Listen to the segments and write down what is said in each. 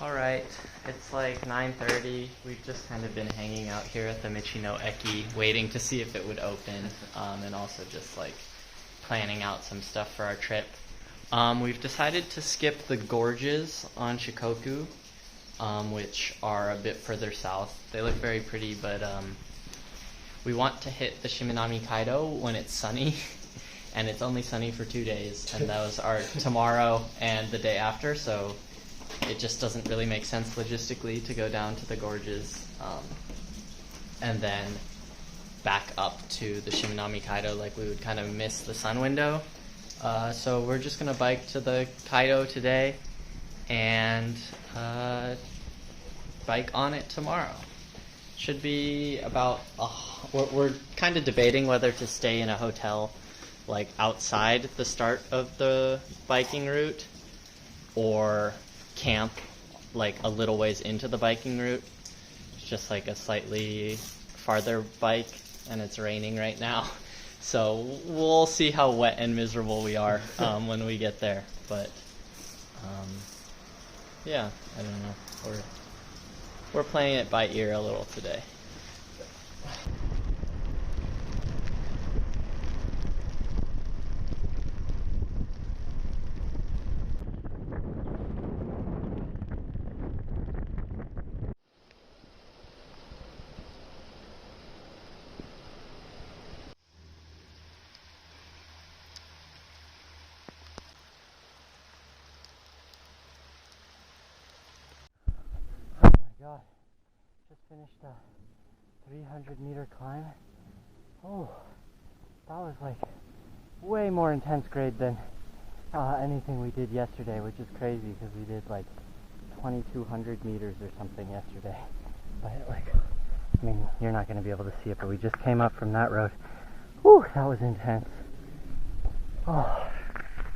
Alright, it's like 9:30. We've just kind of been hanging out here at the Michino Eki, waiting to see if it would open, and also just like planning out some stuff for our trip. We've decided to skip the gorges on Shikoku, which are a bit further south. They look very pretty, but we want to hit the Shimanami Kaido when it's sunny, and it's only sunny for 2 days, and those are tomorrow and the day after, so it just doesn't really make sense logistically to go down to the gorges and then back up to the Shimanami Kaido. Like, we would kind of miss the sun window. So we're just going to bike to the Kaido today and bike on it tomorrow. Should be about, we're kind of debating whether to stay in a hotel like outside the start of the biking route or camp like a little ways into the biking route. It's just like a slightly farther bike, and it's raining right now, so we'll see how wet and miserable we are when we get there. But yeah, I don't know, we're playing it by ear a little today. God, just finished a 300-meter climb. Oh, that was like way more intense grade than anything we did yesterday, which is crazy because we did like 2,200 meters or something yesterday. But like, I mean, you're not going to be able to see it, but we just came up from that road. Whew, that was intense. Oh,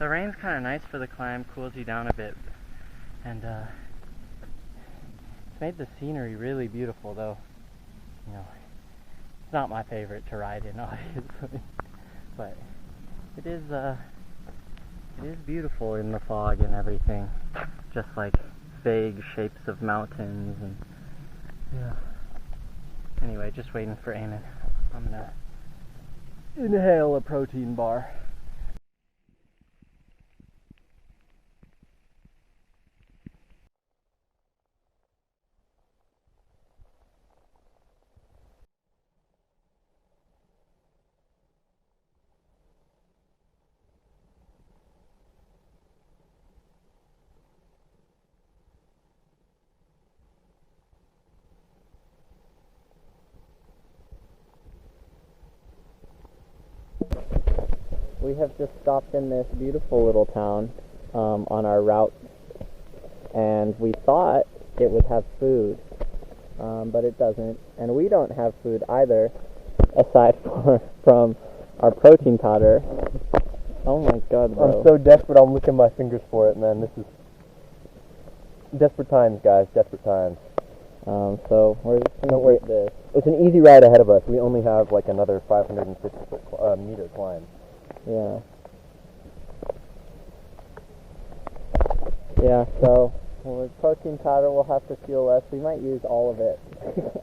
the rain's kind of nice for the climb, cools you down a bit, and it's made the scenery really beautiful, though. You know, it's not my favorite to ride in, obviously, but it is beautiful in the fog and everything. Just like vague shapes of mountains and yeah. Anyway, just waiting for Eamon. I'm gonna inhale a protein bar. We have just stopped in this beautiful little town on our route, and we thought it would have food, but it doesn't, and we don't have food either, aside from our protein powder. Oh my god, bro. I'm so desperate, I'm licking my fingers for it, man. This is desperate times, guys, desperate times. So we're just gonna eat this. It's an easy ride ahead of us. We only have like another 550 meter climb. Yeah. Yeah, so with protein powder we'll have to fuel less. We might use all of it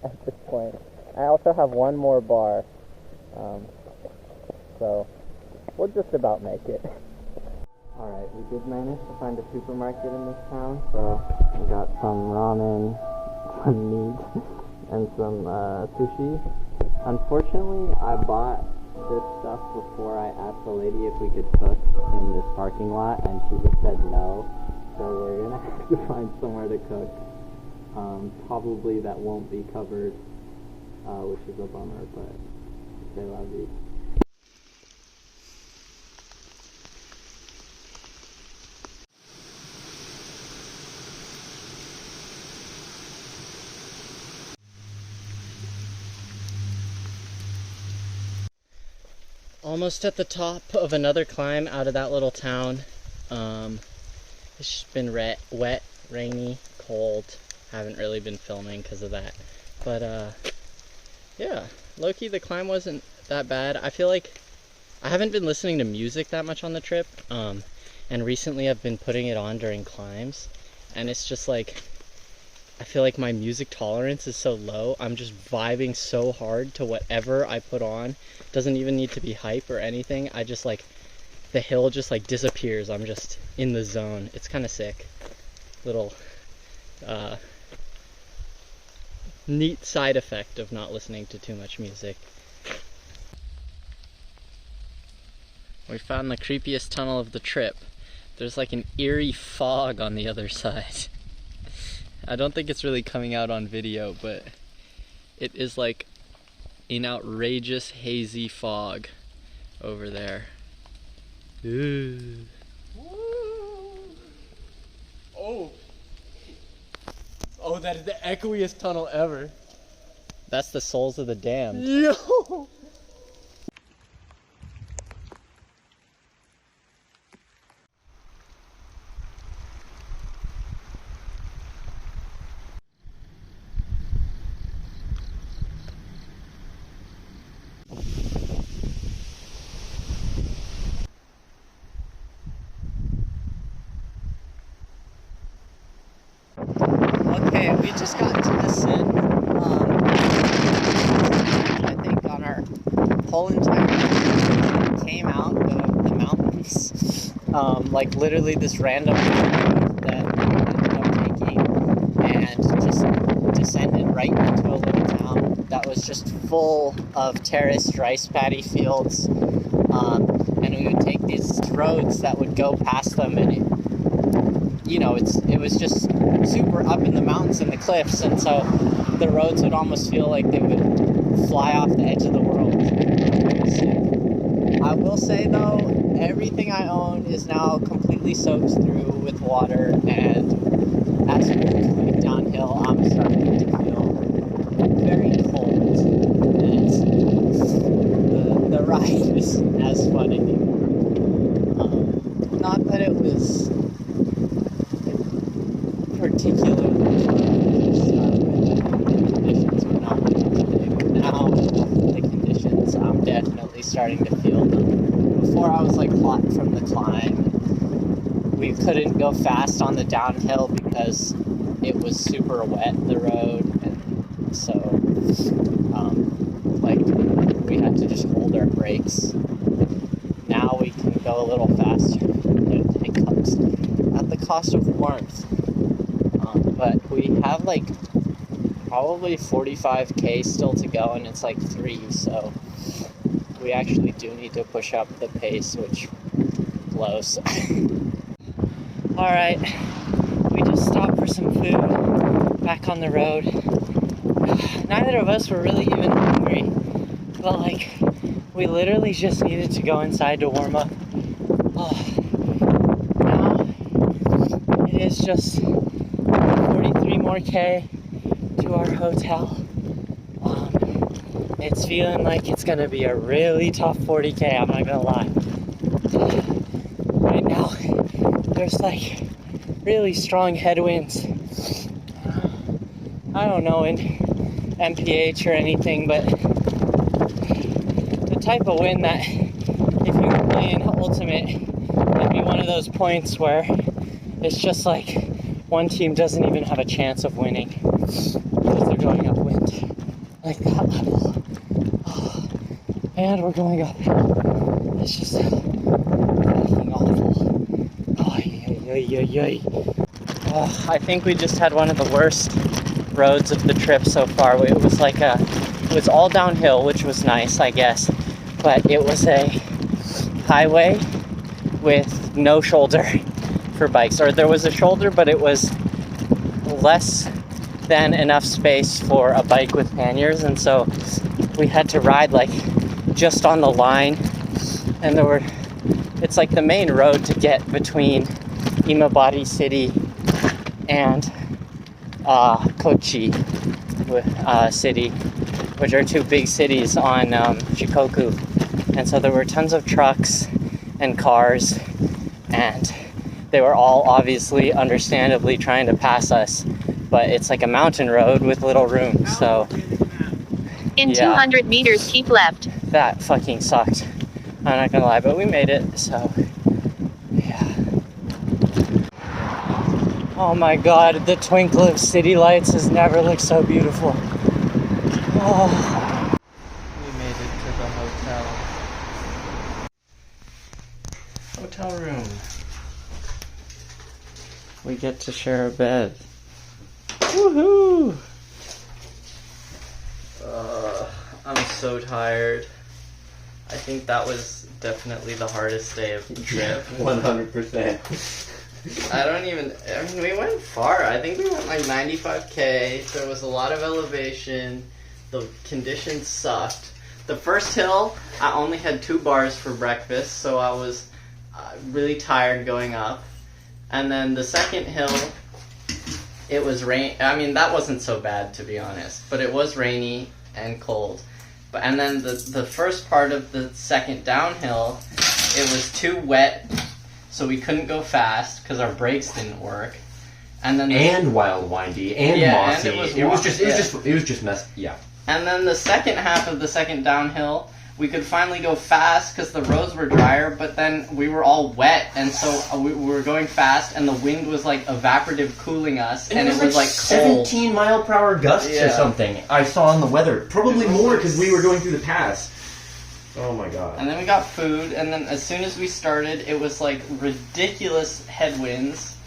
at this point. I also have one more bar, so we'll just about make it. Alright, we did manage to find a supermarket in this town, so we got some ramen, some meat, and some sushi. Unfortunately, I bought this stuff before I asked the lady if we could cook in this parking lot, and she just said no, so we're gonna have to find somewhere to cook. Probably that won't be covered, which is a bummer, but they love you. Almost at the top of another climb out of that little town. It's been wet, rainy, cold. Haven't really been filming because of that. But yeah, low-key the climb wasn't that bad. I feel like I haven't been listening to music that much on the trip, and recently I've been putting it on during climbs, and it's just like I feel like my music tolerance is so low. I'm just vibing so hard to whatever I put on. Doesn't even need to be hype or anything. I just like, the hill just like disappears. I'm just in the zone. It's kind of sick. Little neat side effect of not listening to too much music. We found the creepiest tunnel of the trip. There's like an eerie fog on the other side. I don't think it's really coming out on video, but it is like an outrageous hazy fog over there. Ooh. Oh! Oh, that is the echoiest tunnel ever. That's the souls of the damned. Yo! Okay, we just got to descend, I think on our whole entire trip, came out of the mountains, like literally this random road that we ended up taking, and just descended right into a little town that was just full of terraced rice paddy fields, and we would take these roads that would go past them, and it was just super up in the mountains and the cliffs, and so the roads would almost feel like they would fly off the edge of the world. I will say though, everything I own is now completely soaked through with water, and as we're going downhill, I'm starting to feel very cold, and the ride isn't as fun anymore. Not that it was particularly conditions were not good today, but now the conditions, I'm definitely starting to feel them. Before I was like hot from the climb. We couldn't go fast on the downhill because it was super wet, the road, and so we had to just hold our brakes. Now we can go a little faster. It comes at the cost of warmth. But we have like probably 45k still to go, and it's like 3, so we actually do need to push up the pace, which blows. Alright, we just stopped for some food back on the road. Neither of us were really even hungry, but like we literally just needed to go inside to warm up. Now it is just 43 more K to our hotel. It's feeling like it's gonna be a really tough 40K, I'm not gonna lie. Right now, there's like really strong headwinds. I don't know in MPH or anything, but the type of wind that if you were playing Ultimate, it'd be one of those points where it's just like one team doesn't even have a chance of winning because they're going upwind like that level. Oh, and we're going uphill. It's just fucking awful. I think we just had one of the worst roads of the trip so far. It was all downhill, which was nice, I guess, but it was a highway with no shoulder for bikes, or there was a shoulder, but it was less than enough space for a bike with panniers, and so we had to ride like just on the line, and it's like the main road to get between Imabari City and Kochi City, which are two big cities on Shikoku, and so there were tons of trucks and cars, and they were all obviously, understandably trying to pass us, but it's like a mountain road with little room, so in 200 meters keep left. That fucking sucked, I'm not gonna lie, but we made it, so yeah. Oh my god, the twinkle of city lights has never looked so beautiful. Oh. We made it to the hotel room. We get to share a bed. Woohoo! I'm so tired. I think that was definitely the hardest day of the trip. 100%. I mean, we went far. I think we went like 95K. There was a lot of elevation. The conditions sucked. The first hill, I only had 2 bars for breakfast, so I was really tired going up. And then the second hill, it was rain. I mean, that wasn't so bad, to be honest, but it was rainy and cold. And then the first part of the second downhill, it was too wet, so we couldn't go fast because our brakes didn't work. And then wild, windy, and mossy. And it was just messed. Yeah. And then the second half of the second downhill, we could finally go fast because the roads were drier, but then we were all wet, and so we were going fast, and the wind was like evaporative cooling us, and it was like cold. 17 mile per hour gusts or something. I saw on the weather, probably more because we were going through the pass. Oh my god. And then we got food, and then as soon as we started, it was like ridiculous headwinds,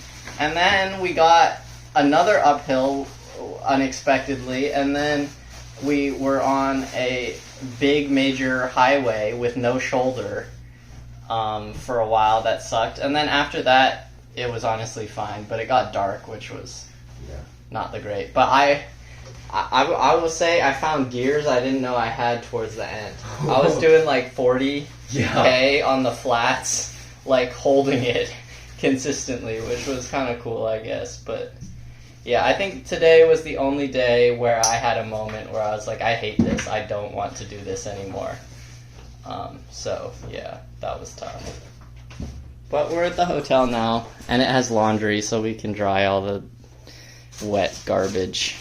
and then we got another uphill unexpectedly, and then we were on a big major highway with no shoulder for a while. That sucked, and then after that it was honestly fine, but it got dark, which was not the great. But I will say I found gears I didn't know I had towards the end. I was doing like 40K on the flats, like holding it consistently, which was kind of cool, I guess. But yeah, I think today was the only day where I had a moment where I was like, I hate this. I don't want to do this anymore. So, yeah, that was tough. But we're at the hotel now, and it has laundry, so we can dry all the wet garbage.